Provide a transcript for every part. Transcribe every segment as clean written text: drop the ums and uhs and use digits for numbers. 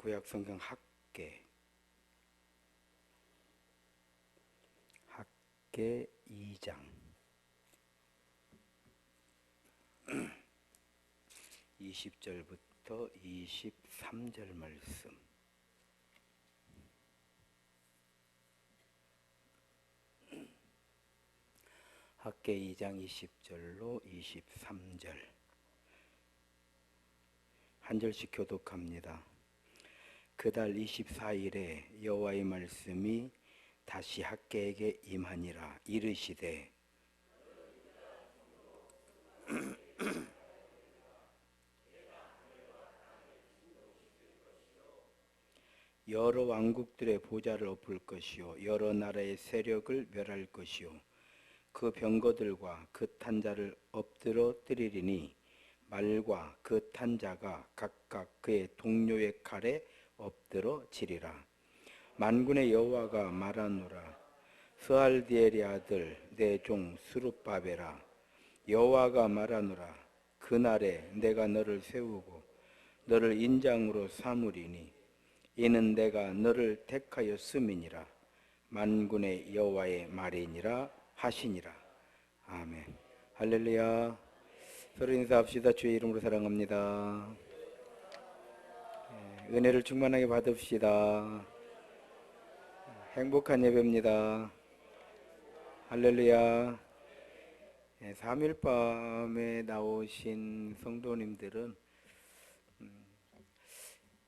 구약 성경 학개 2장 20절부터 23절 말씀. 학개 2장 20절로 23절 한 절씩 교독합니다. 그달 24일에 여호와의 말씀이 다시 학개에게 임하니라. 이르시되 여러 왕국들의 보좌를 엎을 것이요 여러 나라의 세력을 멸할 것이요 그 병거들과 그 탄자를 엎드러 뜨리리니 말과 그 탄자가 각각 그의 동료의 칼에 엎드러 지리라. 만군의 여호와가 말하노라. 스알디엘의 아들 내 종 스룹바벨아, 여호와가 말하노라. 그날에 내가 너를 세우고 너를 인장으로 삼으리니 이는 내가 너를 택하였음이니라. 만군의 여호와의 말이니라 하시니라. 아멘. 할렐루야. 서로 인사합시다. 주의 이름으로 사랑합니다. 은혜를 충만하게 받읍시다. 행복한 예배입니다. 할렐루야. 3일 밤에 나오신 성도님들은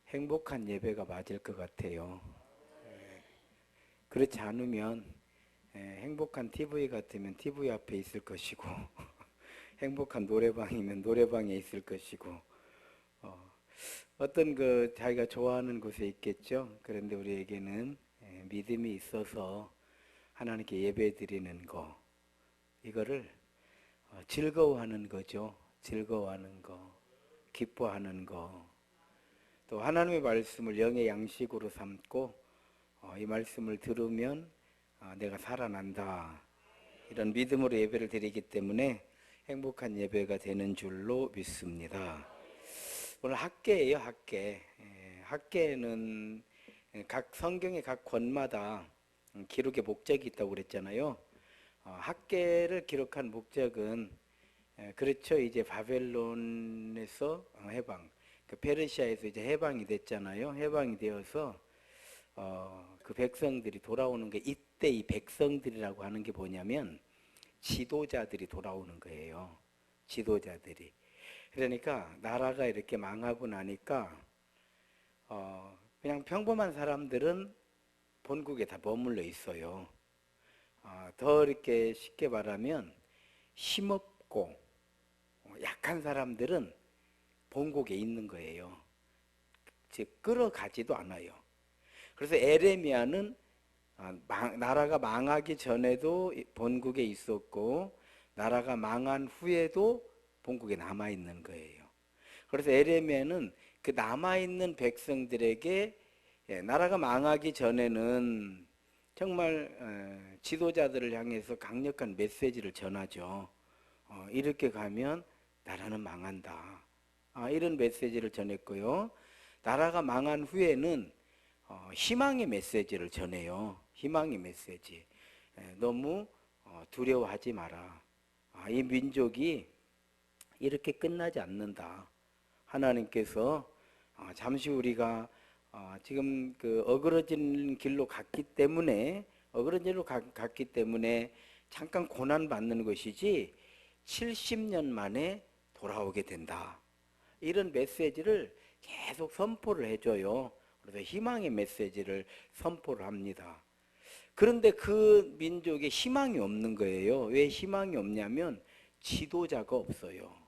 행복한 예배가 맞을 것 같아요. 그렇지 않으면 행복한 TV 같으면 TV 앞에 있을 것이고 행복한 노래방이면 노래방에 있을 것이고 어떤 자기가 좋아하는 곳에 있겠죠. 그런데 우리에게는 믿음이 있어서 하나님께 예배 드리는 거, 이거를 즐거워하는 거죠. 즐거워하는 거, 기뻐하는 거, 또 하나님의 말씀을 영의 양식으로 삼고 이 말씀을 들으면 내가 살아난다, 이런 믿음으로 예배를 드리기 때문에 행복한 예배가 되는 줄로 믿습니다. 오늘 학개예요. 학개는 각 성경의 각 권마다 기록의 목적이 있다고 그랬잖아요. 학개를 기록한 목적은 그렇죠. 이제 바벨론에서 해방, 페르시아에서 이제 해방이 됐잖아요. 해방이 되어서 그 백성들이 돌아오는 게, 이때 이 백성들이라고 하는 게 뭐냐면 지도자들이 돌아오는 거예요. 지도자들이. 그러니까 나라가 이렇게 망하고 나니까 그냥 평범한 사람들은 본국에 다 머물러 있어요. 더 이렇게 쉽게 말하면 힘없고 약한 사람들은 본국에 있는 거예요. 즉 끌어가지도 않아요. 그래서 에레미야는 나라가 망하기 전에도 본국에 있었고 나라가 망한 후에도 본국에 남아있는 거예요. 그래서 에레미야는 그 남아있는 백성들에게 나라가 망하기 전에는 정말 지도자들을 향해서 강력한 메시지를 전하죠. 이렇게 가면 나라는 망한다, 이런 메시지를 전했고요. 나라가 망한 후에는 희망의 메시지를 전해요. 희망의 메시지. 너무 두려워하지 마라. 이 민족이 이렇게 끝나지 않는다. 하나님께서 잠시 우리가 지금 어그러진 길로 갔기 때문에 잠깐 고난 받는 것이지 70년 만에 돌아오게 된다. 이런 메시지를 계속 선포를 해줘요. 그래서 희망의 메시지를 선포를 합니다. 그런데 그 민족에 희망이 없는 거예요. 왜 희망이 없냐면 지도자가 없어요.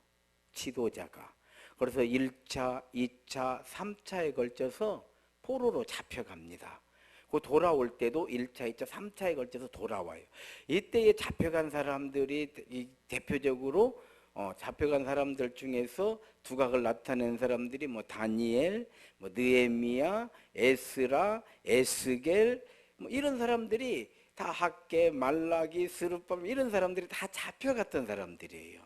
지도자가. 그래서 1차, 2차, 3차에 걸쳐서 포로로 잡혀갑니다. 그 돌아올 때도 1차, 2차, 3차에 걸쳐서 돌아와요. 이때에 잡혀간 사람들이 대표적으로 잡혀간 사람들 중에서 두각을 나타낸 사람들이 다니엘, 느헤미야, 에스라, 에스겔, 이런 사람들이 다 학개, 말라기, 스룹바벨, 이런 사람들이 다 잡혀갔던 사람들이에요.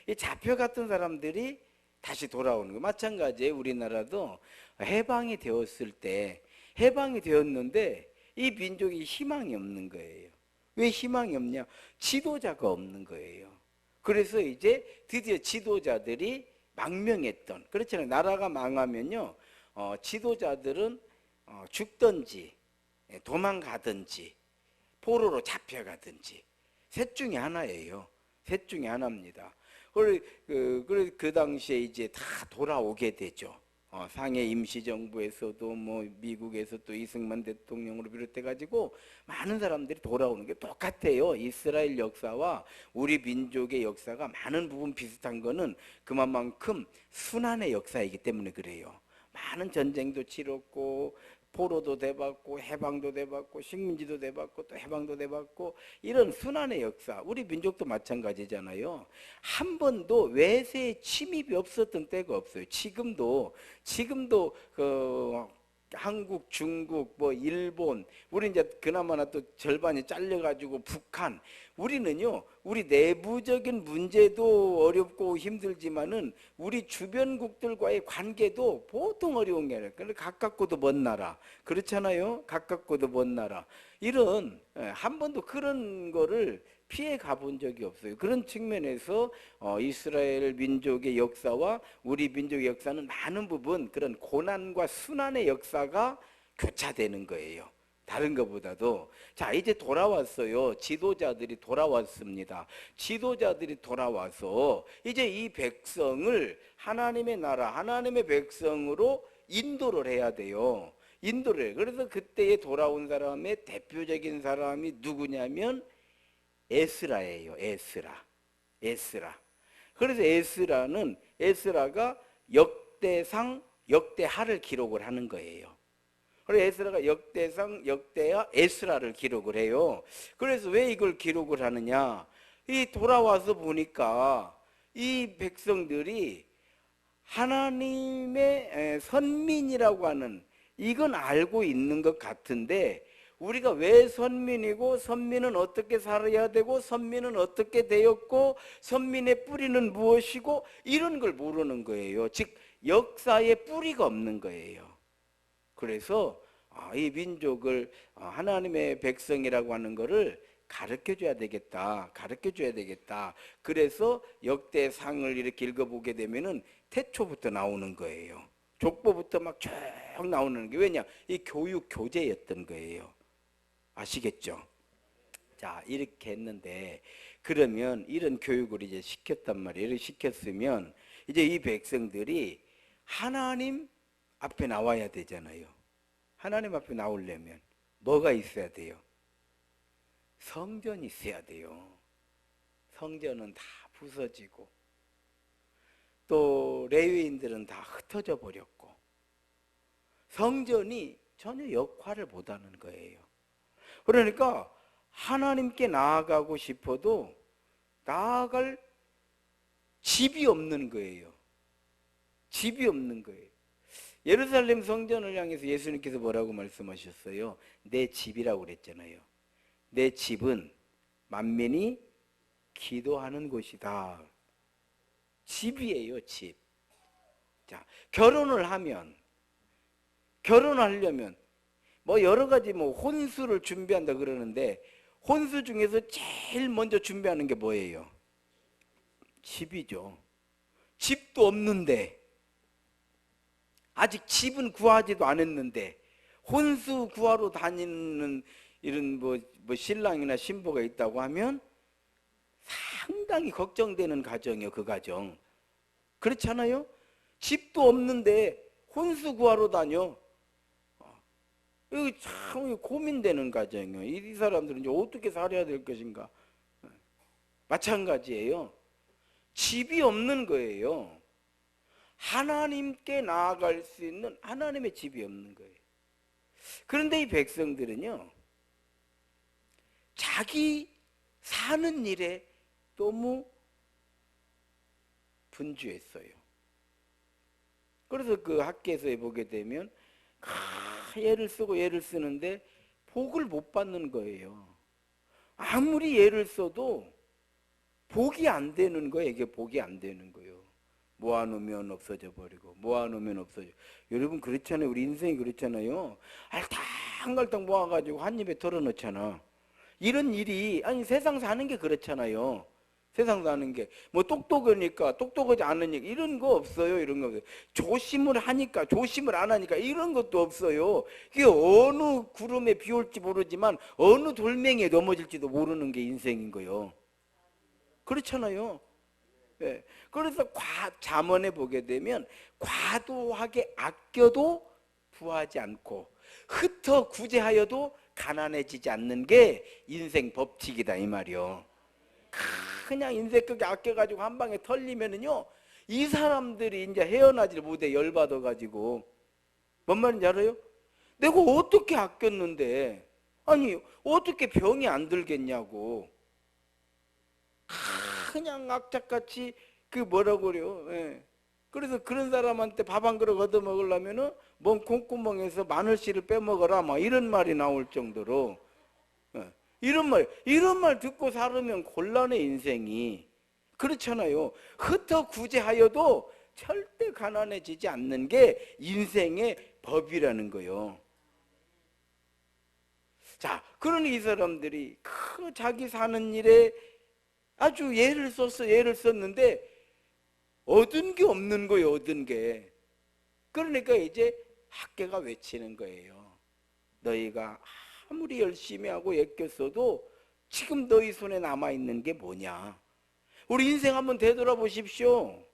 이 잡혀갔던 사람들이 다시 돌아오는 거예요. 마찬가지예요. 우리나라도 해방이 되었을 때 해방이 되었는데 이 민족이 희망이 없는 거예요. 왜 희망이 없냐? 지도자가 없는 거예요. 그래서 이제 드디어 지도자들이 망명했던, 그렇잖아요. 나라가 망하면요, 지도자들은 죽든지 도망가든지 포로로 잡혀가든지 셋 중에 하나예요. 셋 중에 하나입니다. 그 당시에 이제 다 돌아오게 되죠. 상해 임시정부에서도 뭐 미국에서 또 이승만 대통령으로 비롯해 가지고 많은 사람들이 돌아오는 게 똑같아요. 이스라엘 역사와 우리 민족의 역사가 많은 부분 비슷한 거는 그만큼 순환의 역사이기 때문에 그래요. 많은 전쟁도 치렀고 포로도 돼봤고 해방도 돼봤고 식민지도 돼봤고 또 해방도 돼봤고 이런 순환의 역사, 우리 민족도 마찬가지잖아요. 한 번도 외세의 침입이 없었던 때가 없어요. 지금도 그 한국, 중국, 뭐 일본, 우리 이제 그나마나 또 절반이 잘려가지고 북한, 우리는요, 우리 내부적인 문제도 어렵고 힘들지만은 우리 주변국들과의 관계도 보통 어려운 게 아니라, 가깝고도 먼 나라, 그렇잖아요. 가깝고도 먼 나라, 이런 한 번도 그런 거를 피해 가본 적이 없어요. 그런 측면에서 이스라엘 민족의 역사와 우리 민족의 역사는 많은 부분 그런 고난과 순환의 역사가 교차되는 거예요. 다른 것보다도. 자, 이제 돌아왔어요. 지도자들이 돌아왔습니다. 지도자들이 돌아와서 이제 이 백성을 하나님의 나라, 하나님의 백성으로 인도를 해야 돼요. 인도를 해요. 그래서 그때에 돌아온 사람의 대표적인 사람이 누구냐면 에스라예요. 에스라. 그래서 에스라가 역대상, 역대하를 기록을 하는 거예요. 그래서 에스라가 역대상, 역대하, 에스라를 기록을 해요. 그래서 왜 이걸 기록을 하느냐? 이 돌아와서 보니까 이 백성들이 하나님의 선민이라고 하는, 이건 알고 있는 것 같은데 우리가 왜 선민이고 선민은 어떻게 살아야 되고 선민은 어떻게 되었고 선민의 뿌리는 무엇이고 이런 걸 모르는 거예요. 즉 역사의 뿌리가 없는 거예요. 그래서 이 민족을 하나님의 백성이라고 하는 거를 가르쳐줘야 되겠다. 그래서 역대상을 이렇게 읽어보게 되면은 태초부터 나오는 거예요. 족보부터 막 쭉 나오는 게, 왜냐? 이 교육 교재였던 거예요. 아시겠죠? 자, 이렇게 했는데 그러면 이런 교육을 이제 시켰단 말이에요. 이렇게 시켰으면 이제 이 백성들이 하나님 앞에 나와야 되잖아요. 하나님 앞에 나오려면 뭐가 있어야 돼요? 성전이 있어야 돼요. 성전은 다 부서지고 또 레위인들은 다 흩어져 버렸고 성전이 전혀 역할을 못하는 거예요. 그러니까 하나님께 나아가고 싶어도 나아갈 집이 없는 거예요. 집이 없는 거예요. 예루살렘 성전을 향해서 예수님께서 뭐라고 말씀하셨어요? 내 집이라고 그랬잖아요. 내 집은 만민이 기도하는 곳이다. 집이에요, 집. 자, 결혼하려면 뭐 여러 가지 뭐 혼수를 준비한다 그러는데 혼수 중에서 제일 먼저 준비하는 게 뭐예요? 집이죠. 집도 없는데, 아직 집은 구하지도 않았는데 혼수 구하러 다니는 이런 뭐 신랑이나 신부가 있다고 하면 상당히 걱정되는 가정이에요. 그 가정. 그렇잖아요? 집도 없는데 혼수 구하러 다녀. 이거 참 고민되는 가정이에요. 이 사람들은 이제 어떻게 살아야 될 것인가. 마찬가지예요. 집이 없는 거예요. 하나님께 나아갈 수 있는 하나님의 집이 없는 거예요. 그런데 이 백성들은요, 자기 사는 일에 너무 분주했어요. 그래서 그 학계서에 보게 되면 예를 쓰는데 복을 못 받는 거예요. 아무리 예를 써도 복이 안 되는 거예요. 이게 복이 안 되는 거예요. 모아놓으면 없어져 버리고 모아놓으면 없어져. 여러분 그렇잖아요. 우리 인생이 그렇잖아요. 알탕갈탕 모아가지고 한 입에 털어넣잖아. 이런 일이 아니 세상 사는 게 그렇잖아요. 세상 사는 게 뭐 똑똑하니까 똑똑하지 않으니까 이런 거 없어요. 이런 거 조심을 하니까 조심을 안 하니까 이런 것도 없어요. 이게 어느 구름에 비 올지 모르지만 어느 돌멩이에 넘어질지도 모르는 게 인생인 거예요. 그렇잖아요. 네. 그래서 잠언에 보게 되면 과도하게 아껴도 부하지 않고 흩어 구제하여도 가난해지지 않는 게 인생 법칙이다 이 말이요. 그냥 인생 크게 아껴가지고 한 방에 털리면은요 이 사람들이 이제 헤어나질 못해. 열받아가지고. 뭔 말인지 알아요? 내가 어떻게 아꼈는데 아니 어떻게 병이 안 들겠냐고. 그냥 악착같이 그 뭐라고 그래요. 예. 그래서 그런 사람한테 밥 한 그릇 얻어 먹으려면은 뭔 콩구멍에서 마늘씨를 빼먹어라 막 이런 말이 나올 정도로. 예. 이런 말 듣고 살으면 곤란해 인생이. 그렇잖아요. 흩어 구제하여도 절대 가난해지지 않는 게 인생의 법이라는 거예요. 자, 그러니 이 사람들이 그 자기 사는 일에 아주 예를 썼는데 얻은 게 없는 거예요. 얻은 게. 그러니까 이제 학계가 외치는 거예요. 너희가 아무리 열심히 하고 애꼈어도 지금 너희 손에 남아있는 게 뭐냐. 우리 인생 한번 되돌아보십시오.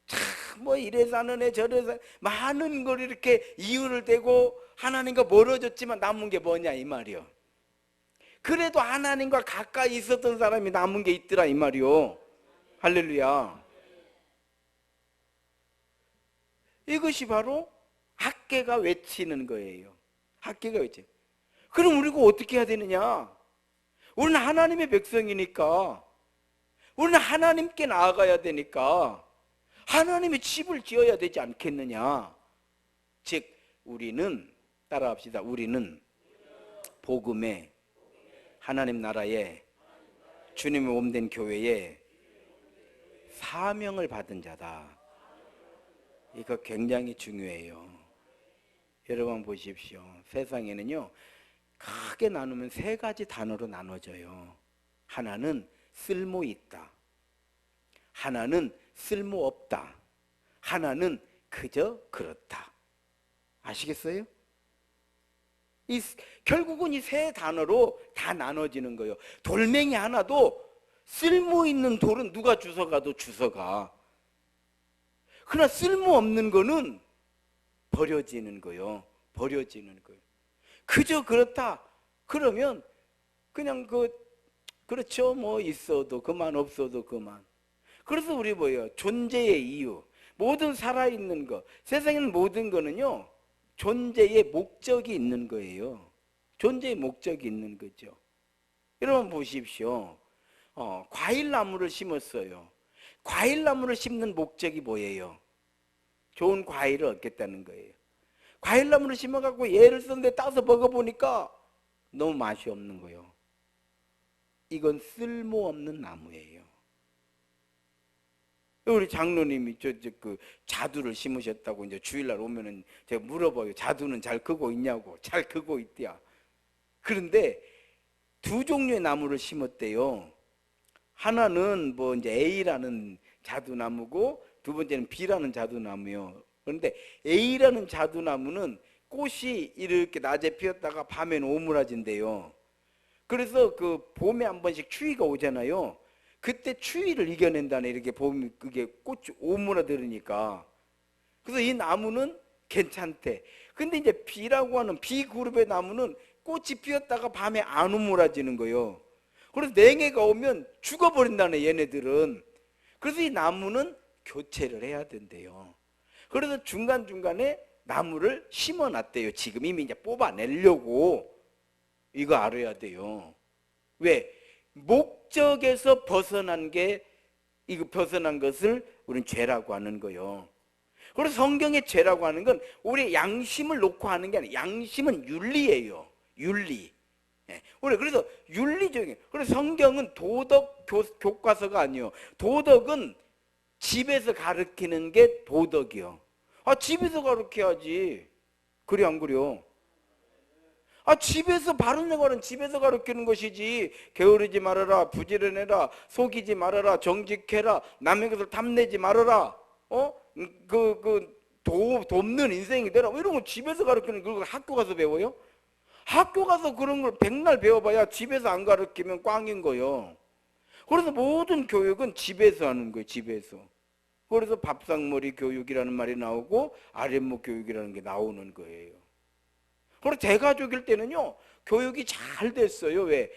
참 뭐 이래 사는 애 저래 사는 많은 걸 이렇게 이유를 대고 하나님과 멀어졌지만 남은 게 뭐냐 이 말이요. 그래도 하나님과 가까이 있었던 사람이 남은 게 있더라 이 말이요. 할렐루야. 이것이 바로 학계가 외치는 거예요. 학계가 외치는. 그럼 우리가 어떻게 해야 되느냐? 우리는 하나님의 백성이니까 우리는 하나님께 나아가야 되니까 하나님의 집을 지어야 되지 않겠느냐. 즉 우리는 따라합시다. 우리는 복음의 하나님 나라에 주님의 몸된 교회에 사명을 받은 자다. 이거 굉장히 중요해요. 여러분 보십시오. 세상에는요 크게 나누면 세 가지 단어로 나눠져요. 하나는 쓸모 있다, 하나는 쓸모 없다, 하나는 그저 그렇다. 아시겠어요? 결국은 이 세 단어로 다 나눠지는 거예요. 돌멩이 하나도 쓸모 있는 돌은 누가 주워가도 주워가. 그러나 쓸모없는 거는 버려지는 거예요. 버려지는 거예요. 그저 그렇다. 그러면 그냥 그렇죠. 뭐 있어도 그만 없어도 그만. 그래서 우리 뭐예요? 존재의 이유. 모든 살아있는 거, 세상에는 모든 거는요 존재의 목적이 있는 거예요. 존재의 목적이 있는 거죠. 여러분 보십시오. 과일나무를 심었어요. 과일나무를 심는 목적이 뭐예요? 좋은 과일을 얻겠다는 거예요. 과일나무를 심어갖고 얘를 썼는데 따서 먹어보니까 너무 맛이 없는 거예요. 이건 쓸모없는 나무예요. 우리 장로님이 그 자두를 심으셨다고 이제 주일날 오면은 제가 물어봐요. 자두는 잘 크고 있냐고. 잘 크고 있대요. 그런데 두 종류의 나무를 심었대요. 하나는 뭐 이제 A라는 자두나무고 두 번째는 B라는 자두나무요. 그런데 A라는 자두나무는 꽃이 이렇게 낮에 피었다가 밤엔 오므라진대요. 그래서 그 봄에 한 번씩 추위가 오잖아요. 그때 추위를 이겨낸다네. 이렇게 봄 그게 꽃이 오므라들으니까. 그래서 이 나무는 괜찮대. 근데 이제 B라고 하는 B 그룹의 나무는 꽃이 피었다가 밤에 안 오므라지는 거예요. 그래서 냉해가 오면 죽어버린다네 얘네들은. 그래서 이 나무는 교체를 해야 된대요. 그래서 중간중간에 나무를 심어놨대요. 지금 이미 이제 뽑아내려고. 이거 알아야 돼요. 왜? 목적에서 벗어난 것을 우리는 죄라고 하는 거예요. 그래서 성경의 죄라고 하는 건 우리 양심을 놓고 하는 게 아니에요. 양심은 윤리예요. 윤리. 우리 그래서 윤리적인. 그래서 성경은 도덕 교과서가 아니에요. 도덕은 집에서 가르치는 게 도덕이요. 집에서 가르쳐야지. 그래 안 그래요? 집에서 바른 생활은 집에서 가르치는 것이지. 게으르지 말아라, 부지런해라, 속이지 말아라, 정직해라, 남의 것을 탐내지 말아라, 돕는 인생이 되라, 이런 거 집에서 가르치는 걸 학교 가서 배워요? 학교 가서 그런 걸 백날 배워봐야 집에서 안 가르치면 꽝인 거예요. 그래서 모든 교육은 집에서 하는 거예요. 집에서. 그래서 밥상머리 교육이라는 말이 나오고 아랫목 교육이라는 게 나오는 거예요. 그리고 대가족일 때는요, 교육이 잘 됐어요. 왜?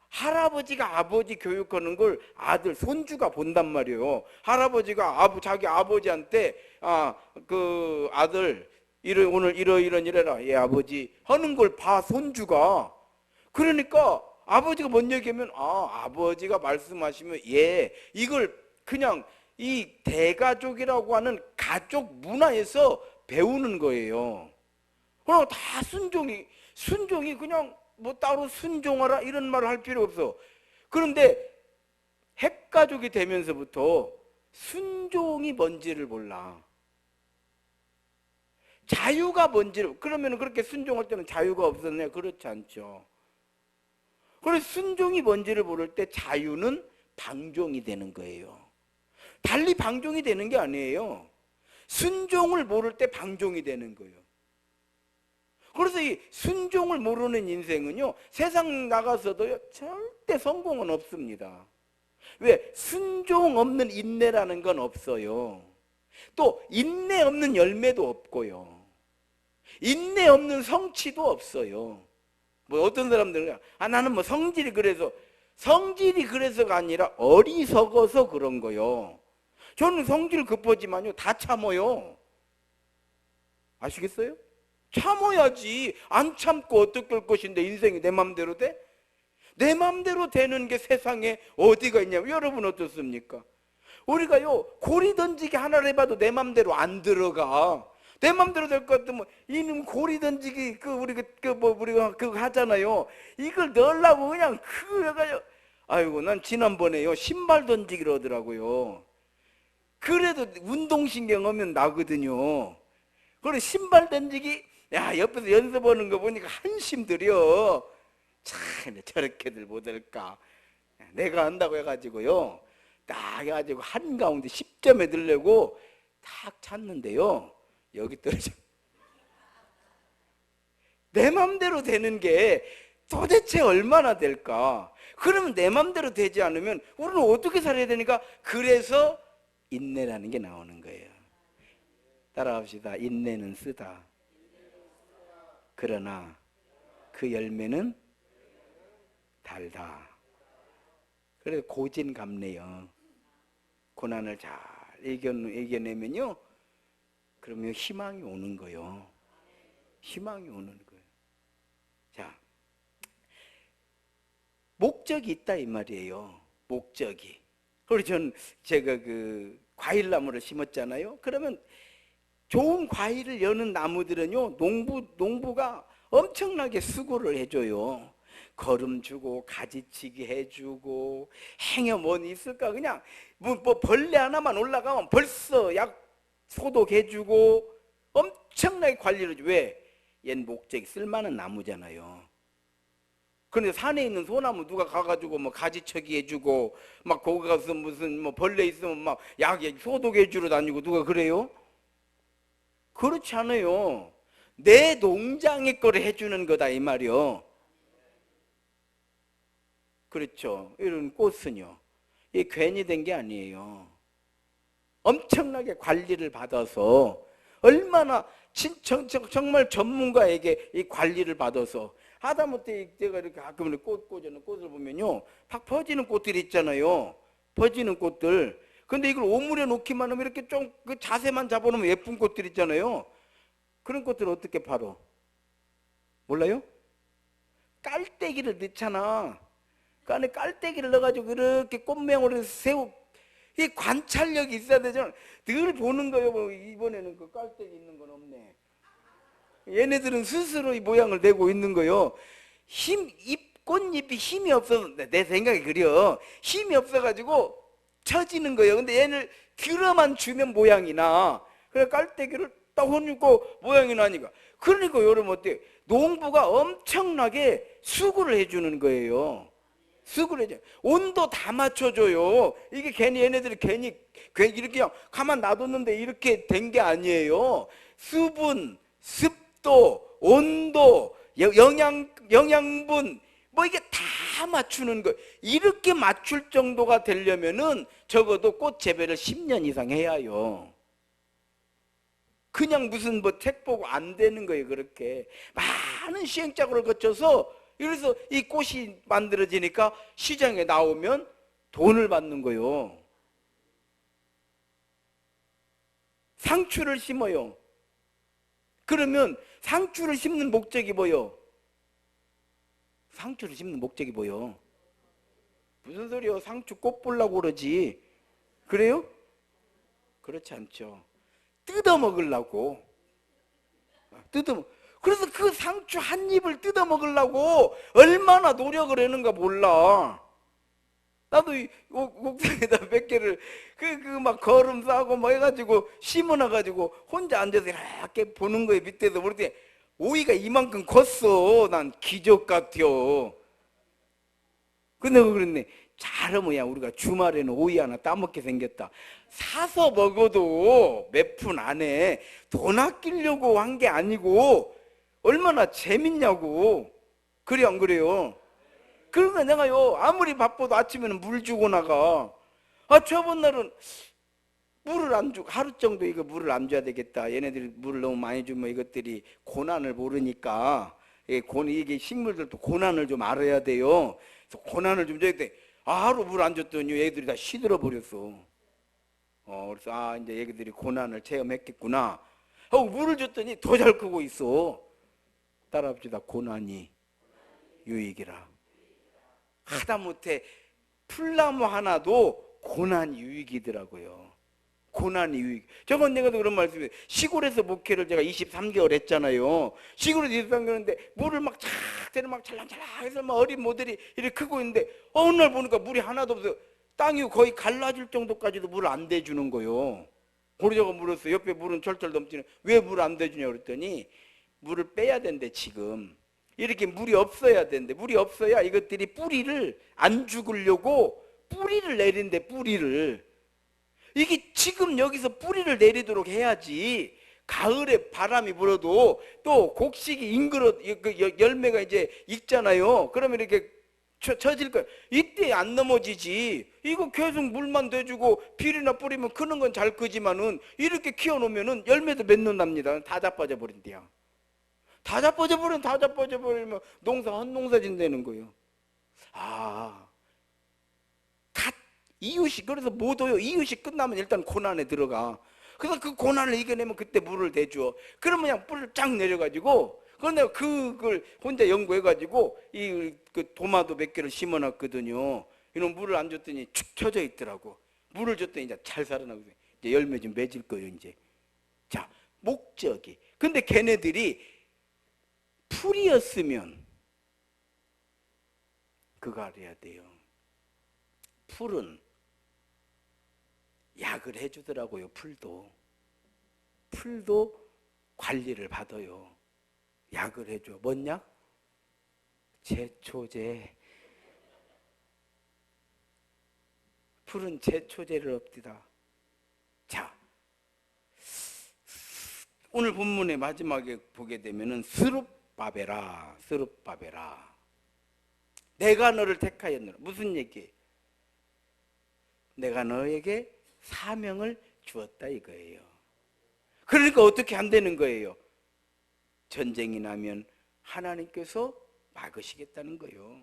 할아버지가 아버지 교육하는 걸 아들, 손주가 본단 말이에요. 할아버지가 자기 아버지한테 그 아들 오늘 이러이러라, 예 아버지 하는 걸 봐, 손주가. 그러니까 아버지가 뭔 얘기하면 아버지가 말씀하시면 예, 이걸 그냥 이 대가족이라고 하는 가족 문화에서 배우는 거예요. 그럼 다 순종이 그냥 뭐 따로 순종하라 이런 말을 할 필요 없어. 그런데 핵가족이 되면서부터 순종이 뭔지를 몰라. 자유가 뭔지를, 그러면 그렇게 순종할 때는 자유가 없었냐? 그렇지 않죠. 그래서 순종이 뭔지를 모를 때 자유는 방종이 되는 거예요. 달리 방종이 되는 게 아니에요. 순종을 모를 때 방종이 되는 거예요. 그래서 이 순종을 모르는 인생은요, 세상 나가서도 절대 성공은 없습니다. 왜? 순종 없는 인내라는 건 없어요. 또 인내 없는 열매도 없고요. 인내 없는 성취도 없어요. 뭐 어떤 사람들은 나는 뭐 성질이 그래서가 아니라 어리석어서 그런 거요. 저는 성질 급하지만요, 다 참어요. 아시겠어요? 참아야지. 안 참고 어떻게 할 것인데 인생이 내 맘대로 돼? 내 맘대로 되는 게 세상에 어디가 있냐면, 여러분 어떻습니까? 우리가요, 고리 던지기 하나를 해봐도 내 맘대로 안 들어가. 내 맘대로 될 것 같으면 이놈 고리 던지기 우리가 그거 하잖아요. 이걸 넣으려고 그냥 해가지고, 아이고 난 지난번에요 신발 던지기를 하더라고요. 그래도 운동신경 하면 나거든요. 그래 신발 던지기, 야 옆에서 연습하는 거 보니까 한심 들여. 참 저렇게들 못할까. 내가 한다고 해가지고요, 딱 해가지고 한가운데 10점에 들려고 딱 찾는데요, 여기 떨어져. 내 맘대로 되는 게 도대체 얼마나 될까? 그러면 내 맘대로 되지 않으면 우리는 어떻게 살아야 되니까? 그래서 인내라는 게 나오는 거예요. 따라합시다. 인내는 쓰다. 그러나 그 열매는 달다. 그래서 고진감래요. 고난을 잘 이겨내면요, 그러면 희망이 오는 거예요. 희망이 오는 거예요. 자, 목적이 있다 이 말이에요. 목적이. 그리고 제가 그 과일나무를 심었잖아요. 그러면 좋은 과일을 여는 나무들은요, 농부가 엄청나게 수고를 해줘요. 거름 주고 가지치기 해주고, 행여 뭔 있을까? 그냥 뭐 벌레 하나만 올라가면 벌써 약 소독해주고 엄청나게 관리를 해줘. 왜? 얜 목적이 쓸만한 나무잖아요. 그런데 산에 있는 소나무 누가 가가지고 뭐 가지치기 해주고, 막 거기 가서 무슨 뭐 벌레 있으면 막 약 소독해주러 다니고 누가 그래요? 그렇지 않아요. 내 농장의 거를 해주는 거다 이 말이요. 그렇죠. 이런 꽃은요, 이게 괜히 된 게 아니에요. 엄청나게 관리를 받아서, 얼마나 정말 전문가에게 이 관리를 받아서, 하다못해 제가 이렇게 가끔 꽃 꽂아놓은 꽃을 보면요, 팍 퍼지는 꽃들이 있잖아요. 퍼지는 꽃들. 근데 이걸 오물에 놓기만 하면 이렇게 좀 그 자세만 잡아놓으면 예쁜 꽃들 있잖아요. 그런 꽃들을 어떻게 팔어? 몰라요? 깔때기를 넣잖아. 그 안에 깔때기를 넣어가지고 이렇게 꽃명으로 이 관찰력이 있어야 되잖아. 늘 보는 거예요. 뭐 이번에는 그 깔때기 있는 건 없네. 얘네들은 스스로 이 모양을 내고 있는 거예요. 꽃잎이 힘이 없어서, 내 생각이 그려. 힘이 없어가지고 처지는 거예요. 근데 얘를 들어만 주면 모양이 나. 그래 깔때기를 딱 얹고 모양이 나니까. 그러니까 여러분 어때요? 농부가 엄청나게 수고를 해주는 거예요. 수고를 해줘. 온도 다 맞춰줘요. 이게 괜히 얘네들이 괜히 이렇게 그냥 가만 놔뒀는데 이렇게 된 게 아니에요. 수분, 습도, 온도, 영양분 뭐 이게 다 맞추는 거. 이렇게 맞출 정도가 되려면은 적어도 꽃 재배를 10년 이상 해야 해요. 그냥 무슨 뭐 책 보고 안 되는 거예요. 그렇게 많은 시행착오를 거쳐서, 그래서 이 꽃이 만들어지니까 시장에 나오면 돈을 받는 거예요. 상추를 심어요. 그러면 상추를 심는 목적이 뭐요? 상추를 심는 목적이 뭐요? 무슨 소리요? 상추 꽃 보려고 그러지. 그래요? 그렇지 않죠. 뜯어 먹으려고. 그래서 그 상추 한 입을 뜯어 먹으려고 얼마나 노력을 하는가 몰라. 나도 옥상에다 몇 개를 막 거름 싸고 뭐 해가지고 심어놔가지고 혼자 앉아서 이렇게 보는 거예요. 밑에서 볼 때 오이가 이만큼 컸어. 난 기적 같아요. 근데 그랬네. 잘하면 야 우리가 주말에는 오이 하나 따먹게 생겼다. 사서 먹어도 몇 푼 안에 돈 아끼려고 한 게 아니고 얼마나 재밌냐고. 그래 안 그래요? 그러니까 내가요 아무리 바빠도 아침에는 물 주고 나가. 저번 날은 물을 안 주고 하루 정도 이거 물을 안 줘야 되겠다. 얘네들이 물을 너무 많이 주면 이것들이 고난을 모르니까 이게 식물들도 고난을 좀 알아야 돼요. 그래서 고난을 좀 줘야 돼. 하루 물 안 줬더니 얘들이 다 시들어 버렸어. 그래서 이제 얘들이 고난을 체험했겠구나 하고 물을 줬더니 더 잘 크고 있어. 따라합시다. 고난이 유익이라. 하다못해 풀나무 하나도 고난 유익이더라고요. 고난이 유익. 저번 내가 그런 말씀이에요. 시골에서 목회를 제가 23개월 했잖아요. 시골에서 23개월 했는데 물을 막 때는 막 찰랑찰랑 해서 막 어린 모들이 이렇게 크고 있는데 어느 날 보니까 물이 하나도 없어요. 땅이 거의 갈라질 정도까지도 물을 안 대주는 거예요. 그러자가 물었어요. 옆에 물은 철철 넘치는 왜 물 안 대주냐 그랬더니 물을 빼야 된대. 지금 이렇게 물이 없어야 된대. 물이 없어야 이것들이 뿌리를 안 죽으려고 뿌리를 내린대. 뿌리를. 이게 지금 여기서 뿌리를 내리도록 해야지 가을에 바람이 불어도 또 곡식이 잉그러 열매가 이제 익잖아요. 그러면 이렇게 처질 거예요. 이때 안 넘어지지. 이거 계속 물만 대주고 비료나 뿌리면 크는 건 잘 크지만은 이렇게 키워놓으면은 열매도 맺는답니다. 다 자빠져 버린대요. 다 자빠져 버리면 농사 헛농사 진다는 거예요. 이웃이 그래서 못 오요. 이웃이 끝나면 일단 고난에 들어가. 그래서 그 고난을 이겨내면 그때 물을 대줘. 그러면 그냥 뿌리를 쫙 내려가지고 그런데 그걸 혼자 연구해가지고 그 도마도 몇 개를 심어놨거든요. 이런 물을 안 줬더니 축 처져 있더라고. 물을 줬더니 이제 잘 살아나고 이제 열매 좀 맺을 거예요 이제. 자 목적이. 근데 걔네들이 풀이었으면 그거 알아야 돼요. 풀은 약을 해주더라고요. 풀도 관리를 받아요. 약을 해줘. 뭔 약? 제초제. 풀은 제초제를 엎디다. 자, 오늘 본문의 마지막에 보게 되면은 스룹바벨아. 내가 너를 택하였노라. 무슨 얘기예요? 내가 너에게 사명을 주었다 이거예요. 그러니까 어떻게 안 되는 거예요? 전쟁이 나면 하나님께서 막으시겠다는 거예요.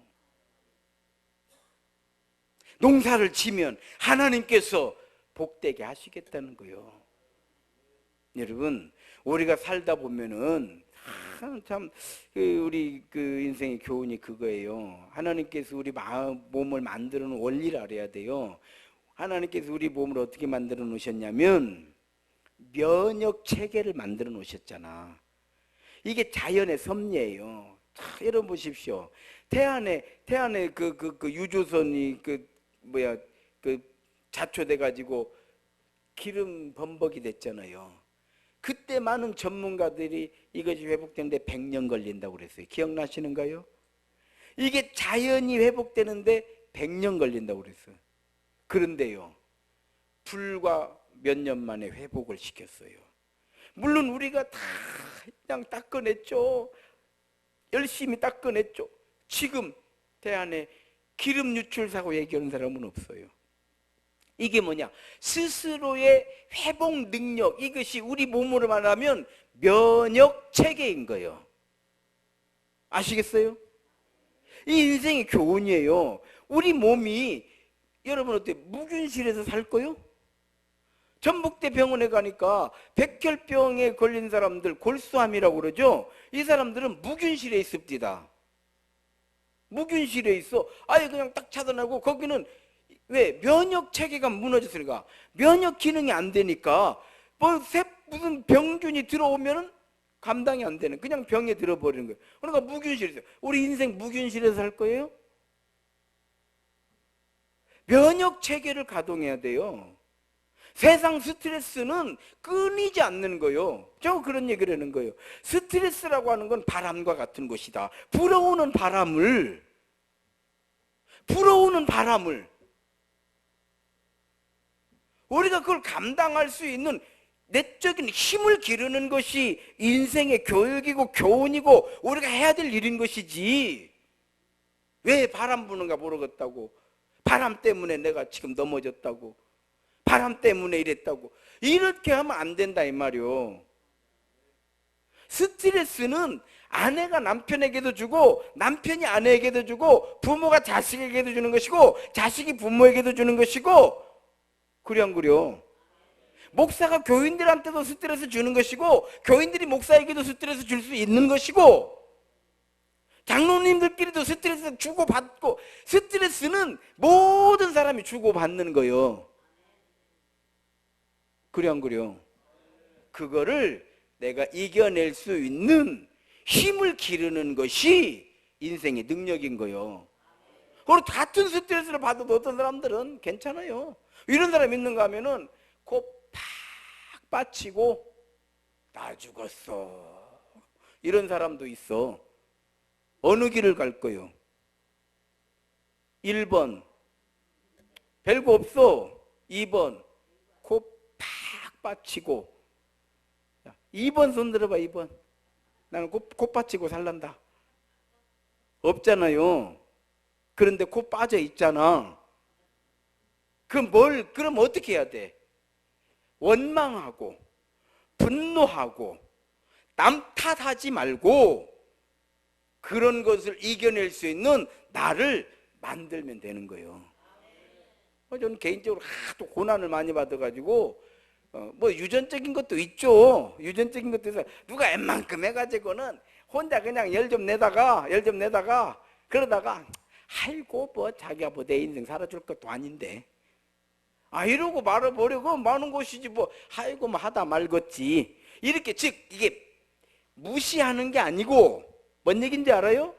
농사를 지면 하나님께서 복되게 하시겠다는 거예요. 여러분 우리가 살다 보면은 참 우리 인생의 교훈이 그거예요. 하나님께서 우리 몸을 만들어 놓은 원리를 알아야 돼요. 하나님께서 우리 몸을 어떻게 만들어 놓으셨냐면 면역 체계를 만들어 놓으셨잖아. 이게 자연의 섭리예요. 여러분 보십시오. 태안에 그 유조선이 자초돼 가지고 기름 범벅이 됐잖아요. 그때 많은 전문가들이 이것이 회복되는데 100년 걸린다고 그랬어요. 기억나시는가요? 이게 자연이 회복되는데 100년 걸린다고 그랬어요. 그런데요, 불과 몇 년 만에 회복을 시켰어요. 물론 우리가 다 그냥 닦아냈죠. 열심히 닦아냈죠. 지금 대안에 기름 유출 사고 얘기하는 사람은 없어요. 이게 뭐냐? 스스로의 회복 능력, 이것이 우리 몸으로 말하면 면역 체계인 거예요. 아시겠어요? 이 인생의 교훈이에요. 우리 몸이, 여러분 어때? 무균실에서 살 거요? 전북대 병원에 가니까 백혈병에 걸린 사람들, 골수암이라고 그러죠? 이 사람들은 무균실에 있습니다. 무균실에 있어. 아예 그냥 딱 차단하고, 거기는 왜? 면역 체계가 무너졌으니까. 면역 기능이 안 되니까 무슨 병균이 들어오면은 감당이 안 되는, 그냥 병에 들어버리는 거예요. 그러니까 무균실에서, 우리 인생 무균실에서 살 거예요? 면역 체계를 가동해야 돼요. 세상 스트레스는 끊이지 않는 거예요. 저 그런 얘기를 하는 거예요. 스트레스라고 하는 건 바람과 같은 것이다. 불어오는 바람을 우리가 그걸 감당할 수 있는 내적인 힘을 기르는 것이 인생의 교육이고 교훈이고 우리가 해야 될 일인 것이지, 왜 바람 부는가 모르겠다고, 바람 때문에 내가 지금 넘어졌다고, 바람 때문에 이랬다고, 이렇게 하면 안 된다 이 말이요. 스트레스는 아내가 남편에게도 주고 남편이 아내에게도 주고 부모가 자식에게도 주는 것이고 자식이 부모에게도 주는 것이고, 그래 안 그래요? 목사가 교인들한테도 스트레스 주는 것이고 교인들이 목사에게도 스트레스 줄 수 있는 것이고, 장로님들끼리도 스트레스 주고받고, 스트레스는 모든 사람이 주고받는 거예요. 그래 안 그래요? 그거를 내가 이겨낼 수 있는 힘을 기르는 것이 인생의 능력인 거예요. 그리고 같은 스트레스를 받아도 어떤 사람들은 괜찮아요. 이런 사람 있는가 하면은 코 팍 빠치고 나 죽었어, 이런 사람도 있어. 어느 길을 갈 거요? 1번 별거 없어, 2번 코 팍 빠치고. 2번 손 들어봐. 2번 나는 코 빠치고 살란다. 없잖아요. 그런데 코 빠져 있잖아. 그럼 어떻게 해야 돼? 원망하고 분노하고 남 탓하지 말고 그런 것을 이겨낼 수 있는 나를 만들면 되는 거예요. 저는 개인적으로 하도 고난을 많이 받아가지고 뭐 유전적인 것도 있죠. 유전적인 것도 있어요. 누가 웬만큼 해가지고는 혼자 그냥 열 좀 내다가 그러다가 아이고 뭐 자기가 뭐 내 인생 살아줄 것도 아닌데 이러고 말아버리고 마는 것이지 뭐 아이고 뭐 하다 말겠지, 이렇게. 즉 이게 무시하는 게 아니고 뭔 얘기인지 알아요?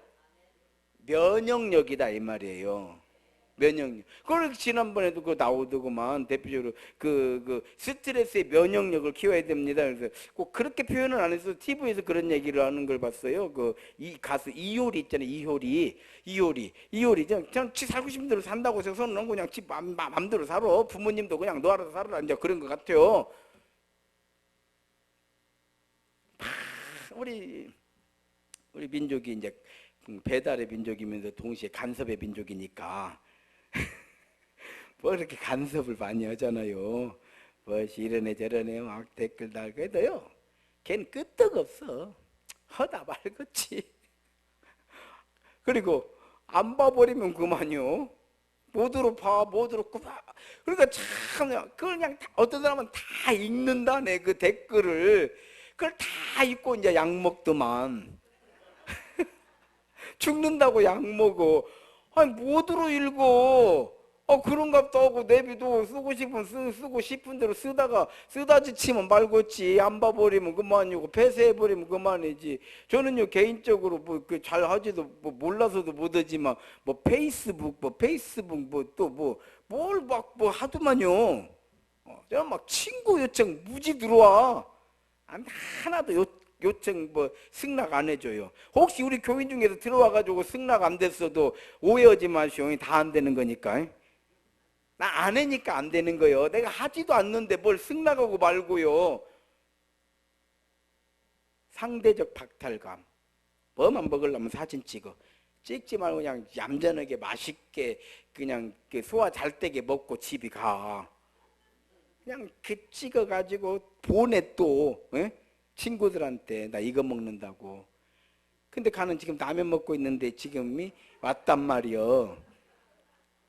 면역력이다 이 말이에요. 면역력. 그걸 지난번에도 그 나오더구만. 대표적으로 그 스트레스의 면역력을 키워야 됩니다. 그래서 꼭 그렇게 표현은 안 해서 TV에서 그런 얘기를 하는 걸 봤어요. 이 가수 이효리 있잖아요. 이효리 그냥 지 살고 싶은 대로 산다고 해서 손은 그냥 지 맘대로 살아. 부모님도 그냥 너 알아서 살아라, 이제 그런 것 같아요. 우리 민족이 이제 배달의 민족이면서 동시에 간섭의 민족이니까 뭐 이렇게 간섭을 많이 하잖아요. 뭐 이러네 저러네 막 댓글 달고 해도요, 걔는 끄떡 없어. 하다 말겠지. 그리고 안 봐버리면 그만요. 뭐들어 봐, 뭐들어 봐. 그러니까 참 그걸 그냥 어떤 사람은 다 읽는다네, 그 댓글을. 그걸 다 읽고 이제 약 먹더만. 죽는다고 약 먹어. 아니 뭐들어 읽어. 그런갑다 하고 내비도 쓰고 싶으면 쓰고 싶은 대로 쓰다 지치면 말겠지. 안 봐버리면 그만이고 폐쇄해버리면 그만이지. 저는요 개인적으로 뭐 잘 하지도 뭐 몰라서도 못하지만 뭐 페이스북 뭐 또 뭘 막 뭐 하더만요. 내가 막 친구 요청 무지 들어와. 하나도 요청 뭐 승낙 안 해줘요. 혹시 우리 교인 중에서 들어와가지고 승낙 안 됐어도 오해하지 마시오. 다 안 되는 거니까. 나 안 하니까 안 되는 거예요. 내가 하지도 않는데 뭘 승낙하고 말고요. 상대적 박탈감. 뭐만 먹으려면 사진 찍어. 찍지 말고 그냥 얌전하게 맛있게 그냥 소화 잘 되게 먹고 집에 가. 그냥 찍어가지고 보내 또 친구들한테 나 이거 먹는다고. 근데 가는 지금 라면 먹고 있는데 지금이 왔단 말이여.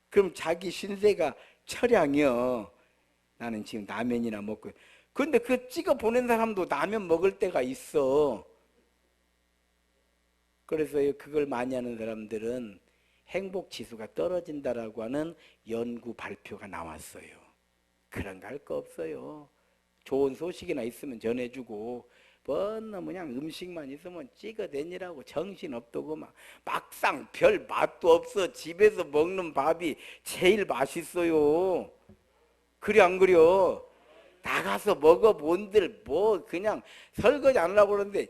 그럼 자기 신세가 철량이여. 나는 지금 라면이나 먹고. 근데 그 찍어 보낸 사람도 라면 먹을 때가 있어. 그래서 그걸 많이 하는 사람들은 행복 지수가 떨어진다라고 하는 연구 발표가 나왔어요. 그런 거 할 거 없어요. 좋은 소식이나 있으면 전해주고 뻔나 그냥 음식만 있으면 찍어대니라고 정신없다고 막상 별 맛도 없어. 집에서 먹는 밥이 제일 맛있어요. 그래 안 그려? 나가서 먹어본들 뭐 그냥 설거지 안 하려고 그러는데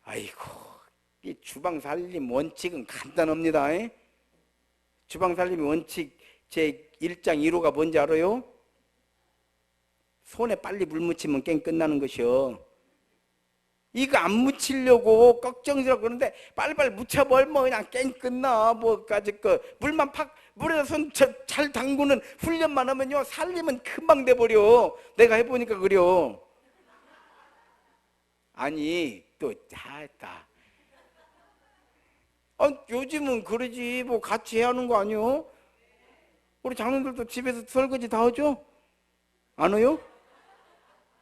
아이고 이 주방 살림 원칙은 간단합니다. 주방 살림 원칙 제 1장 1호가 뭔지 알아요? 손에 빨리 물 묻히면 게임 끝나는 것이요. 이거 안 묻히려고 걱정스럽고 그러는데 빨리빨리 묻혀버리면 그냥 게임 끝나. 뭐까지 물만 팍 물에서 손 잘 담그는 훈련만 하면요 살림은 금방 돼버려. 내가 해보니까 그래요. 아니 또 잘했다. 요즘은 그러지 뭐 같이 해야 하는 거 아니요? 우리 장로들도 집에서 설거지 다 하죠? 안 해요?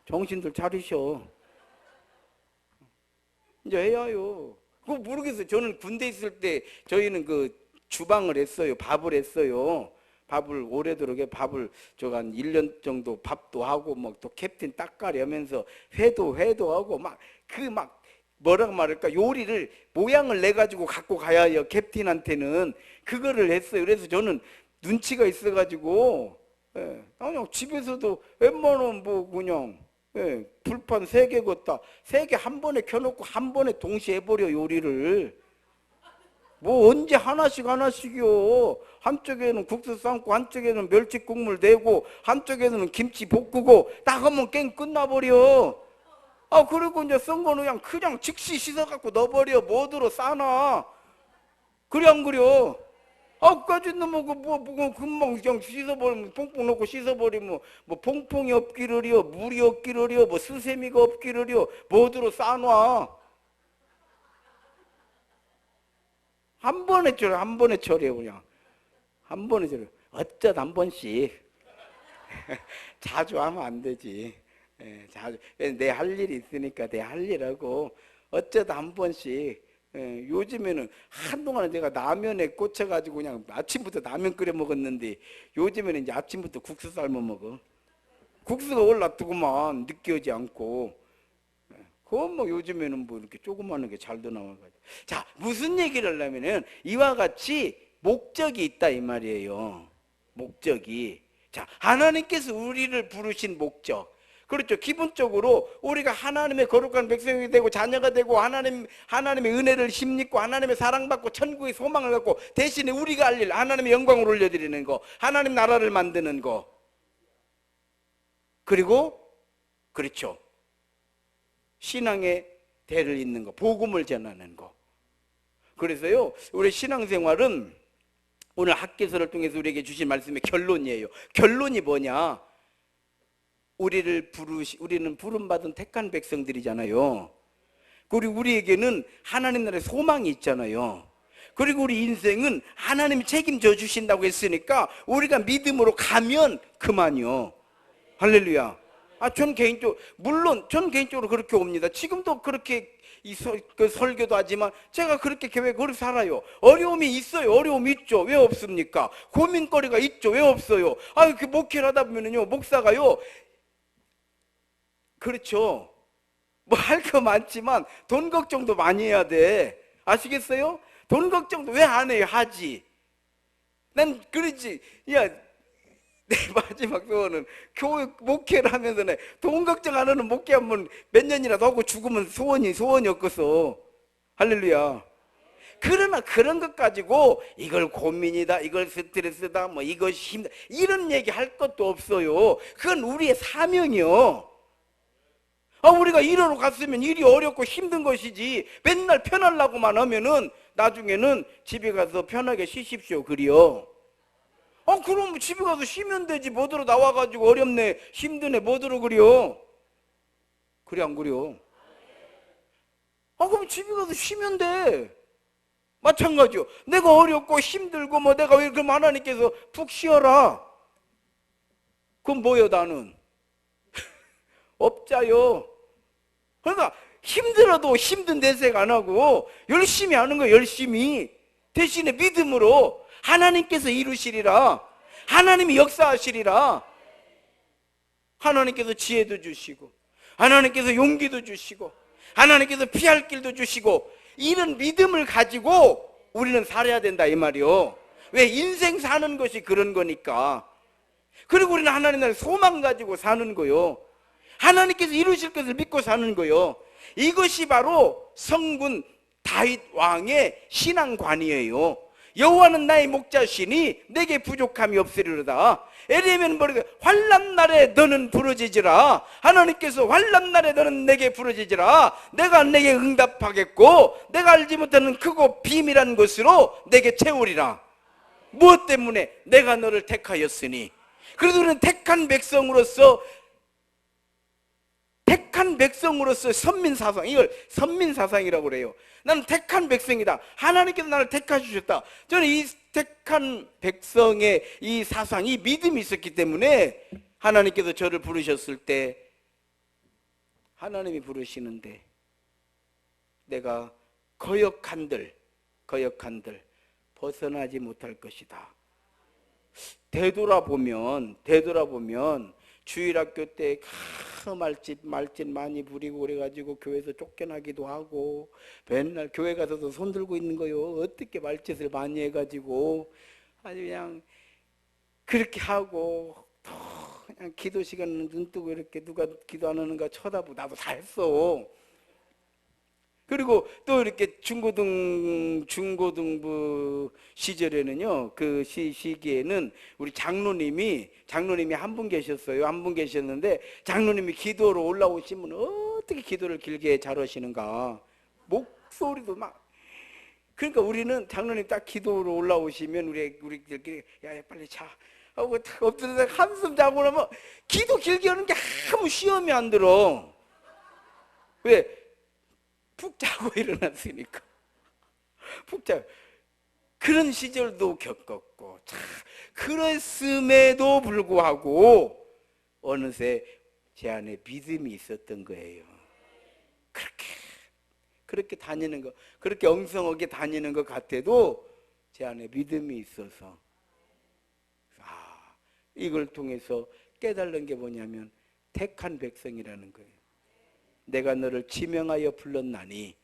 정신들 차리셔. 이제 해야요. 그거 모르겠어요. 저는 군대 있을 때 저희는 주방을 했어요. 밥을 했어요. 밥을 오래도록 밥을 저가 한 1년 정도 밥도 하고 또 캡틴 딱가리 하면서 회도 하고 뭐라고 말할까 요리를 모양을 내 가지고 갖고 가야 해요. 캡틴한테는 그거를 했어요. 그래서 저는 눈치가 있어가지고 그냥 집에서도 웬만하면 그냥 불판 3개 걷다 3개 한 번에 켜놓고 한 번에 동시에 해버려 요리를. 뭐 언제 하나씩이요. 한쪽에는 국수 삶고 한쪽에는 멸치 국물 내고 한쪽에는 김치 볶고 딱 하면 게임 끝나버려. 그리고 이제 썬 거는 그냥 즉시 씻어갖고 넣어버려. 뭐들어 싸나. 그래 안 그려? 까지는 금방 그냥 씻어버리면 퐁퐁 넣고 씻어버리면 퐁퐁이 없기를요 물이 없기를요 스세미가 없기를요 뭐들어 싸놔. 한 번에 처리해 그냥. 한 번에 처리해. 어쩌다 한 번씩. 자주 하면 안 되지. 자주. 내 할 일이 있으니까 내 할 일하고 어쩌다 한 번씩. 요즘에는 한동안은 내가 라면에 꽂혀가지고 그냥 아침부터 라면 끓여 먹었는데 요즘에는 이제 아침부터 국수 삶아 먹어. 국수가 올라두고만 느끼하지 않고. 그건 요즘에는 이렇게 조그마한 게 잘도 나와가지고. 자, 무슨 얘기를 하려면은 이와 같이 목적이 있다 이 말이에요. 목적이. 자, 하나님께서 우리를 부르신 목적. 그렇죠. 기본적으로 우리가 하나님의 거룩한 백성이 되고 자녀가 되고 하나님의 은혜를 힘입고 하나님의 사랑받고 천국의 소망을 갖고 대신에 우리가 할 일, 하나님의 영광을 올려드리는 거, 하나님 나라를 만드는 거. 그리고 그렇죠. 신앙의 대를 잇는 거, 복음을 전하는 거. 그래서요, 우리 신앙생활은 오늘 학개서를 통해서 우리에게 주신 말씀의 결론이에요. 결론이 뭐냐? 우리는 부름받은 택한 백성들이잖아요. 그리고 우리에게는 하나님 나라의 소망이 있잖아요. 그리고 우리 인생은 하나님이 책임져 주신다고 했으니까 우리가 믿음으로 가면 그만이요. 할렐루야. 전 개인적으로 그렇게 옵니다. 지금도 그렇게 설교도 하지만 제가 그렇게 그렇게 살아요. 어려움이 있어요. 어려움이 있죠. 왜 없습니까? 고민거리가 있죠. 왜 없어요? 그 목회를 하다 보면요, 목사가요, 그렇죠. 뭐 할 거 많지만 돈 걱정도 많이 해야 돼. 아시겠어요? 돈 걱정도 왜 안 해요? 하지. 난 그러지. 내 마지막 소원은 교회 목회를 하면서 돈 걱정 안 하는 목회 한번 몇 년이라도 하고 죽으면 소원이 없겠어. 할렐루야. 그러나 그런 것 가지고 이걸 고민이다, 이걸 스트레스다, 뭐 이것이 힘들다 이런 얘기 할 것도 없어요. 그건 우리의 사명이요. 우리가 일하러 갔으면 일이 어렵고 힘든 것이지 맨날 편하려고만 하면은 나중에는 집에 가서 편하게 쉬십시오 그리요. 그럼 집에 가서 쉬면 되지 뭐더러 나와가지고 어렵네 힘드네 뭐더러 그려. 그래 안 그려? 그럼 집에 가서 쉬면 돼. 마찬가지요. 내가 어렵고 힘들고 뭐 내가 왜 그럼 하나님께서 푹 쉬어라. 그럼 뭐요 나는? 업자요. 그러니까 힘들어도 힘든 내색 안 하고 열심히 하는 거예요. 열심히. 대신에 믿음으로 하나님께서 이루시리라. 하나님이 역사하시리라. 하나님께서 지혜도 주시고 하나님께서 용기도 주시고 하나님께서 피할 길도 주시고 이런 믿음을 가지고 우리는 살아야 된다 이 말이요. 왜? 인생 사는 것이 그런 거니까. 그리고 우리는 하나님 나라의 소망 가지고 사는 거요. 하나님께서 이루실 것을 믿고 사는 거요. 이것이 바로 성군 다윗 왕의 신앙관이에요. 여호와는 나의 목자시니 내게 부족함이 없으리로다. 에레미야는 뭐래요? 환난 날에 너는 부르짖으라. 하나님께서 환난 날에 너는 내게 부르짖으라. 내가 내게 응답하겠고 내가 알지 못하는 크고 비밀한 것으로 내게 채우리라. 무엇 때문에? 내가 너를 택하였으니. 그래도 우리는 택한 백성으로서 선민사상, 이걸 선민사상이라고 그래요. 나는 택한 백성이다. 하나님께서 나를 택하주셨다. 저는 이 택한 백성의 이 사상이 믿음이 있었기 때문에 하나님께서 저를 부르셨을 때 하나님이 부르시는데 내가 거역한들 벗어나지 못할 것이다. 되돌아보면 주일학교 때 말짓 많이 부리고 그래가지고 교회에서 쫓겨나기도 하고 맨날 교회 가서도 손 들고 있는 거요. 어떻게 말짓을 많이 해가지고 아주 그냥 그렇게 하고 또 그냥 기도 시간은 눈 뜨고 이렇게 누가 기도 안 하는가 쳐다보고 나도 다 했어. 그리고 또 이렇게 중고등부 시절에는요, 그 시기에는 우리 장로님이 한 분 계셨어요. 한 분 계셨는데 장로님이 기도로 올라오시면 어떻게 기도를 길게 잘 하시는가. 목소리도 막. 그러니까 우리는 장로님 딱 기도로 올라오시면 우리들끼리 야 빨리 자 하고 딱 엎드려서 한숨 자고 나면 기도 길게 하는 게 아무 시험이 안 들어. 왜? 푹 자고 일어났으니까. 푹 자. 그런 시절도 겪었고, 그랬음에도 불구하고 어느새 제 안에 믿음이 있었던 거예요. 그렇게 다니는 거, 그렇게 엉성하게 다니는 것 같아도 제 안에 믿음이 있어서 이걸 통해서 깨달은 게 뭐냐면 택한 백성이라는 거예요. 내가 너를 지명하여 불렀나니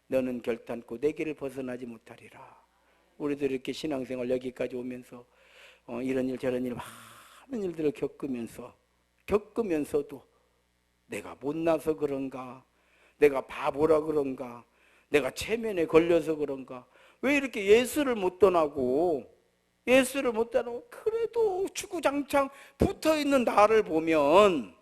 너는 결단코 내 길을 벗어나지 못하리라. 우리도 이렇게 신앙생활 여기까지 오면서 이런 일 저런 일 많은 일들을 겪으면서도 내가 못나서 그런가, 내가 바보라 그런가, 내가 체면에 걸려서 그런가, 왜 이렇게 예수를 못 떠나고 그래도 주구장창 붙어있는 나를 보면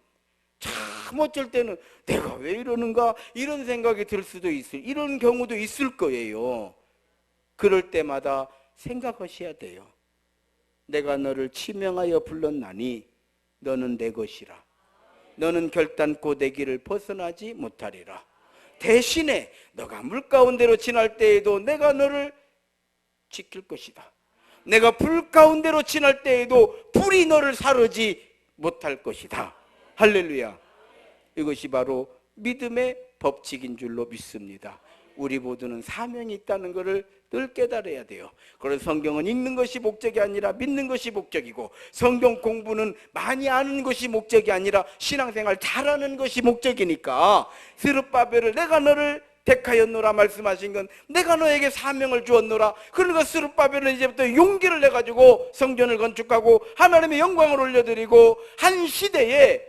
참 어쩔 때는 내가 왜 이러는가 이런 생각이 들 수도 이런 경우도 있을 거예요. 그럴 때마다 생각하셔야 돼요. 내가 너를 지명하여 불렀나니 너는 내 것이라. 너는 결단코 내 길을 벗어나지 못하리라. 대신에 너가 물 가운데로 지날 때에도 내가 너를 지킬 것이다. 내가 불 가운데로 지날 때에도 불이 너를 사르지 못할 것이다. 할렐루야. 이것이 바로 믿음의 법칙인 줄로 믿습니다. 우리 모두는 사명이 있다는 것을 늘 깨달아야 돼요. 그래서 성경은 읽는 것이 목적이 아니라 믿는 것이 목적이고, 성경 공부는 많이 아는 것이 목적이 아니라 신앙생활 잘하는 것이 목적이니까, 스룹바벨을 내가 너를 택하였노라 말씀하신 건 내가 너에게 사명을 주었노라. 그러니까 스룹바벨은 이제부터 용기를 내가지고 성전을 건축하고 하나님의 영광을 올려드리고 한 시대에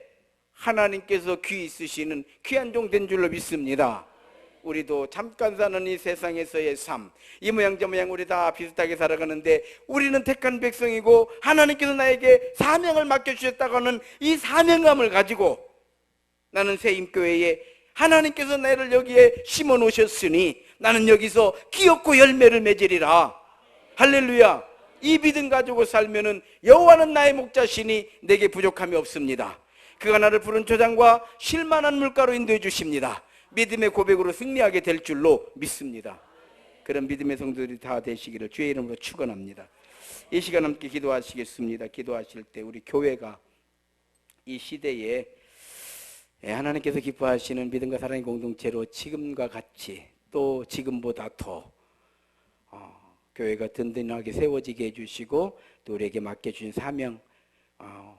하나님께서 귀 있으시는 귀한 종 된 줄로 믿습니다. 우리도 잠깐 사는 이 세상에서의 삶, 이 모양 저 모양 우리 다 비슷하게 살아가는데 우리는 택한 백성이고 하나님께서 나에게 사명을 맡겨주셨다고 하는 이 사명감을 가지고 나는 새임교회에 하나님께서 나를 여기에 심어 놓으셨으니 나는 여기서 기업고 열매를 맺으리라. 할렐루야. 이 믿음 가지고 살면은 여호와는 나의 목자시니 내게 부족함이 없습니다. 그가 나를 푸른 초장과 실만한 물가로 인도해 주십니다. 믿음의 고백으로 승리하게 될 줄로 믿습니다. 그런 믿음의 성도들이 다 되시기를 주의 이름으로 축원합니다. 이 시간 함께 기도하시겠습니다. 기도하실 때 우리 교회가 이 시대에 하나님께서 기뻐하시는 믿음과 사랑의 공동체로 지금과 같이 또 지금보다 더 교회가 든든하게 세워지게 해주시고 또 우리에게 맡겨주신 사명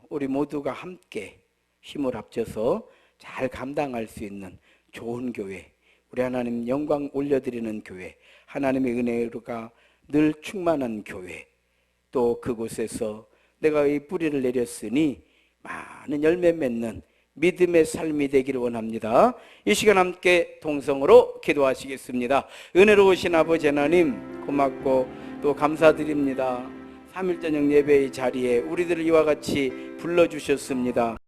우리 모두가 함께 힘을 합쳐서 잘 감당할 수 있는 좋은 교회, 우리 하나님 영광 올려드리는 교회, 하나님의 은혜가 늘 충만한 교회, 또 그곳에서 내가 이 뿌리를 내렸으니 많은 열매 맺는 믿음의 삶이 되기를 원합니다. 이 시간 함께 동성으로 기도하시겠습니다. 은혜로우신 아버지 하나님 고맙고 또 감사드립니다. 3일 저녁 예배의 자리에 우리들을 이와 같이 불러주셨습니다.